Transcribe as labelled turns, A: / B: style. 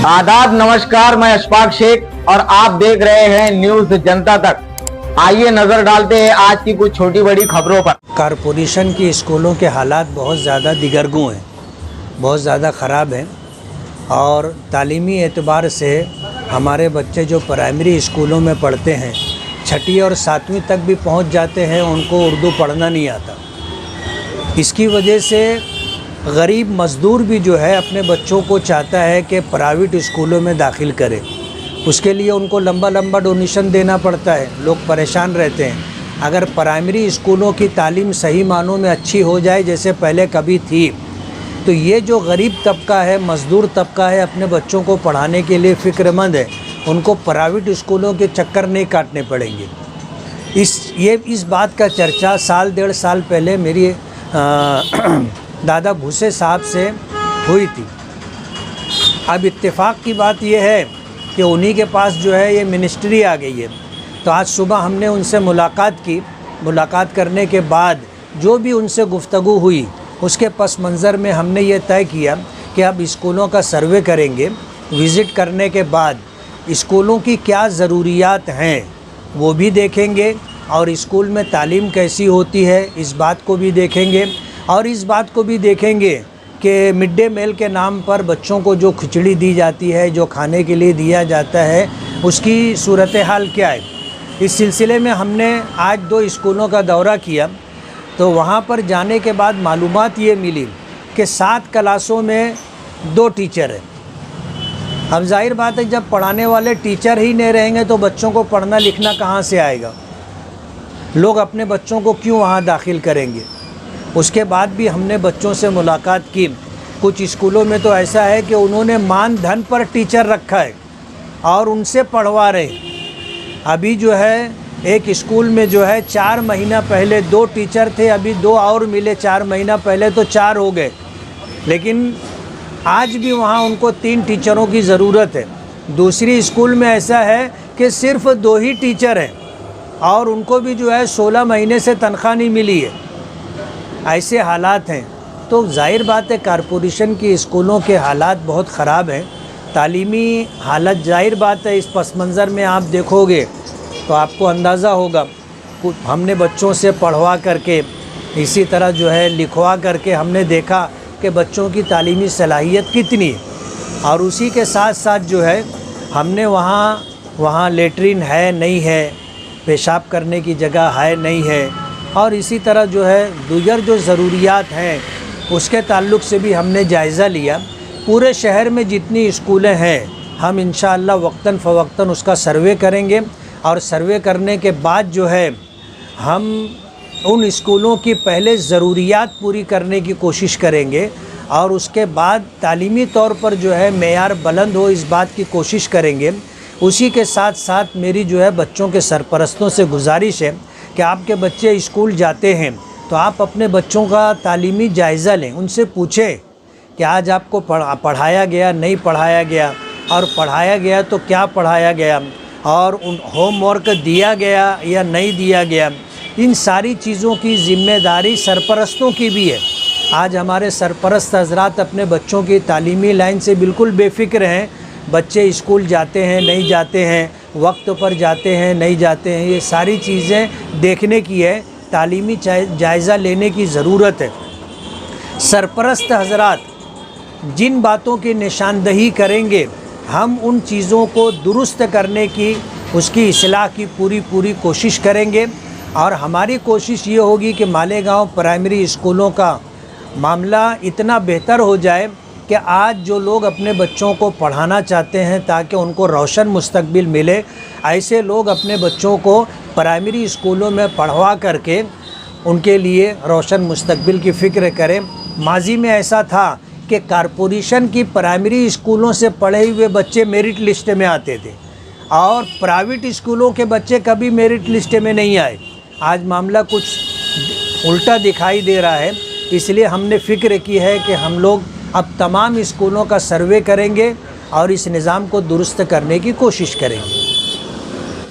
A: आदाब, नमस्कार। मैं अशफाक शेख और आप देख रहे हैं न्यूज जनता तक। आइए नजर डालते हैं आज की कुछ छोटी बड़ी खबरों पर।
B: कारपोरेशन की स्कूलों के हालात बहुत ज़्यादा दिगरगू हैं, बहुत ज़्यादा ख़राब हैं और तालीमी एतबार से हमारे बच्चे जो प्राइमरी स्कूलों में पढ़ते हैं, छठी और सातवीं तक भी पहुंच जाते हैं, उनको उर्दू पढ़ना नहीं आता। इसकी वजह से गरीब मज़दूर भी जो है अपने बच्चों को चाहता है कि प्राइवेट स्कूलों में दाखिल करे। उसके लिए उनको लंबा लंबा डोनेशन देना पड़ता है, लोग परेशान रहते हैं। अगर प्राइमरी स्कूलों की तालीम सही मानों में अच्छी हो जाए जैसे पहले कभी थी, तो ये जो गरीब तबका है, मज़दूर तबका है, अपने बच्चों को पढ़ाने के लिए फ़िक्रमंद है, उनको प्राइवेट स्कूलों के चक्कर नहीं काटने पड़ेंगे। इस बात का चर्चा साल डेढ़ साल पहले मेरी दादा भूसे साहब से हुई थी। अब इत्तेफाक की बात यह है कि उन्हीं के पास जो है ये मिनिस्ट्री आ गई है। तो आज सुबह हमने उनसे मुलाकात की। मुलाकात करने के बाद जो भी उनसे गुफ्तगू हुई, उसके पस मंज़र में हमने ये तय किया कि अब स्कूलों का सर्वे करेंगे। विज़िट करने के बाद स्कूलों की क्या ज़रूरियात हैं वो भी देखेंगे और स्कूल में तालीम कैसी होती है इस बात को भी देखेंगे और इस बात को भी देखेंगे कि मिड डे मील के नाम पर बच्चों को जो खिचड़ी दी जाती है, जो खाने के लिए दिया जाता है, उसकी सूरत हाल क्या है। इस सिलसिले में हमने आज 2 स्कूलों का दौरा किया। तो वहाँ पर जाने के बाद मालूमात ये मिली कि 7 क्लासों में 2 टीचर हैं। अब जाहिर बात है, जब पढ़ाने वाले टीचर ही नहीं रहेंगे तो बच्चों को पढ़ना लिखना कहाँ से आएगा। लोग अपने बच्चों को क्यों वहाँ दाखिल करेंगे। उसके बाद भी हमने बच्चों से मुलाकात की। कुछ स्कूलों में तो ऐसा है कि उन्होंने मान धन पर टीचर रखा है और उनसे पढ़वा रहे। अभी जो है एक स्कूल में जो है 4 महीना पहले 2 टीचर थे, अभी 2 और मिले। 4 महीना पहले तो 4 हो गए, लेकिन आज भी वहाँ उनको 3 टीचरों की ज़रूरत है। दूसरी स्कूल में ऐसा है कि सिर्फ 2 ही टीचर हैं और उनको भी जो है 16 महीने से तनख्वाह नहीं मिली है। ऐसे हालात हैं। तो जाहिर बात है कारपोरेशन की स्कूलों के हालात बहुत ख़राब हैं। तालीमी हालत जाहिर बात है, इस पस मंज़र में आप देखोगे तो आपको अंदाज़ा होगा। हमने बच्चों से पढ़वा करके, इसी तरह जो है लिखवा करके हमने देखा कि बच्चों की तालीमी सलाहियत कितनी है। और उसी के साथ साथ जो है हमने वहाँ लेटरिन है नहीं है, पेशाब करने की जगह है नहीं है, और इसी तरह जो है दीगर जो ज़रूरियात हैं उसके ताल्लुक़ से भी हमने जायज़ा लिया। पूरे शहर में जितनी स्कूलें हैं हम इंशाअल्लाह वक्तन फ़वक्तन उसका सर्वे करेंगे और सर्वे करने के बाद जो है हम उन स्कूलों की पहले ज़रूरियात पूरी करने की कोशिश करेंगे और उसके बाद तालीमी तौर पर जो है मेयार बुलंद हो इस बात की कोशिश करेंगे। उसी के साथ साथ मेरी जो है बच्चों के सरपरस्तों से गुजारिश है कि आपके बच्चे स्कूल जाते हैं तो आप अपने बच्चों का तालीमी जायज़ा लें। उनसे पूछें कि आज आपको पढ़ाया गया, नहीं पढ़ाया गया, और पढ़ाया गया तो क्या पढ़ाया गया, और उन होमवर्क दिया गया या नहीं दिया गया। इन सारी चीज़ों की ज़िम्मेदारी सरपरस्तों की भी है। आज हमारे सरपरस्त हज़रात अपने बच्चों की तालीमी लाइन से बिल्कुल बेफ़िक्र हैं। बच्चे स्कूल जाते हैं, नहीं जाते हैं, वक्त पर जाते हैं, नहीं जाते हैं, ये सारी चीज़ें देखने की है, तालीमी जायज़ा लेने की ज़रूरत है। सरपरस्त हज़रात जिन बातों की निशानदही करेंगे, हम उन चीज़ों को दुरुस्त करने की, उसकी इस्लाह की पूरी कोशिश करेंगे। और हमारी कोशिश ये होगी कि मालेगांव प्राइमरी स्कूलों का मामला इतना बेहतर हो जाए कि आज जो लोग अपने बच्चों को पढ़ाना चाहते हैं ताकि उनको रोशन मुस्तकबिल मिले, ऐसे लोग अपने बच्चों को प्राइमरी स्कूलों में पढ़वा करके उनके लिए रोशन मुस्तकबिल की फ़िक्र करें। माजी में ऐसा था कि कारपोरेशन की प्राइमरी स्कूलों से पढ़े हुए बच्चे मेरिट लिस्ट में आते थे और प्राइवेट स्कूलों के बच्चे कभी मेरिट लिस्ट में नहीं आए। आज मामला कुछ उल्टा दिखाई दे रहा है। इसलिए हमने फ़िक्र की है कि हम लोग अब तमाम स्कूलों का सर्वे करेंगे और इस निज़ाम को दुरुस्त करने की कोशिश करेंगे।